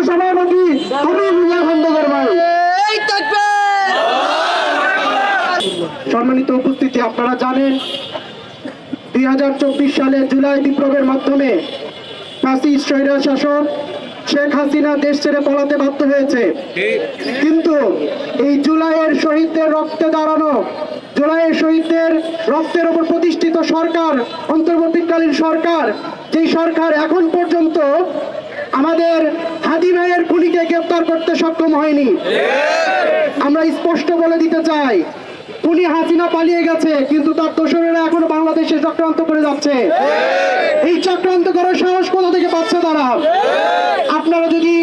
সভাপতি হাবিবুল্লাহ খন্দকার ভাই। সম্মানিত উপস্থিতি, আপনারা জানেন 2024 সালে জুলাই বিপ্লবের মাধ্যমে ফ্যাসিস্ট স্বৈরাচার শাসক শেখ হাসিনা দেশ ছেড়ে পালাতে বাধ্য হয়েছে। কিন্তু এই জুলাইয়ের শহীদদের রক্তে দাঁড়ানো, জুলাইয়ের শহীদদের রক্তের উপর প্রতিষ্ঠিত সরকার, অন্তর্বর্তীকালীন সরকার, যেই সরকার এখন পর্যন্ত আমাদের হাদি ভাইয়ের খুনিকে গ্রেফতার করতে সক্ষম হয়নি। আমরা স্পষ্ট বলে দিতে চাই, খুনি হাসিনা পালিয়ে গেছে, কিন্তু তার দোসরেরা এখনো বাংলাদেশে চক্রান্ত করে যাচ্ছে। এই চক্রান্ত করার সাহস কোথা থেকে পাচ্ছে তারা? আপনারা যদি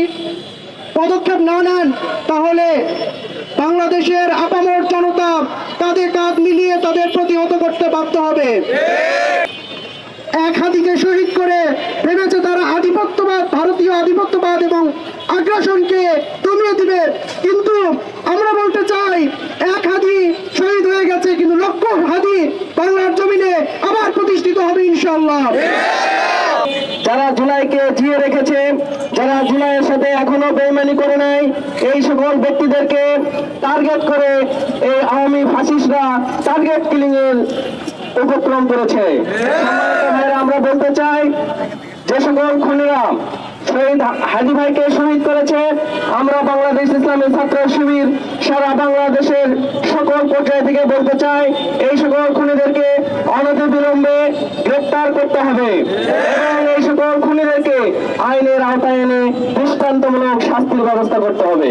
পদক্ষেপ না নেন, তাহলে বাংলাদেশের আপামর জনতা কাঁধে কাঁধ মিলিয়ে তাদের প্রতিহত করতে বাধ্য হবে। এক হাদিকে শহীদ করে ভেবেছে তারা আধিপত্যবাদ, ভারতীয় আধিপত্যবাদ এবং আগ্রাসনকে দমিয়ে দিবে। কিন্তু আমরা বলতে চাই, এক হাদি শহীদ হয়ে গেছে, কিন্তু লক্ষ হাদি বাংলার জমিনে আবার প্রতিষ্ঠিত হবে ইনশাআল্লাহ। যারা জুলাইকে জিয়ে রেখেছে, যারা জুলাইয়ের সাথে এখনো বেইমানি করে নাই, এই সকল ব্যক্তিদেরকে টার্গেট করে এই আওয়ামী ফাসিস্টরা টার্গেট কিলিং এর উপক্রম করেছে। আমরা বলতে চাই, যে সকল খুনিরা শহীদ হাজি ভাইকে শহীদ করেছে, আমরা বাংলাদেশ ইসলামী ছাত্র শিবির সারা বাংলাদেশের সকল পর্যায় থেকে বলতে চাই, এই সকল খুনিদেরকে অনতিবিলম্বে গ্রেফতার করতে হবে এবং এই সকল খুনিদেরকে আইনের আওতায় এনে দৃষ্টান্তমূলক শাস্তির ব্যবস্থা করতে হবে।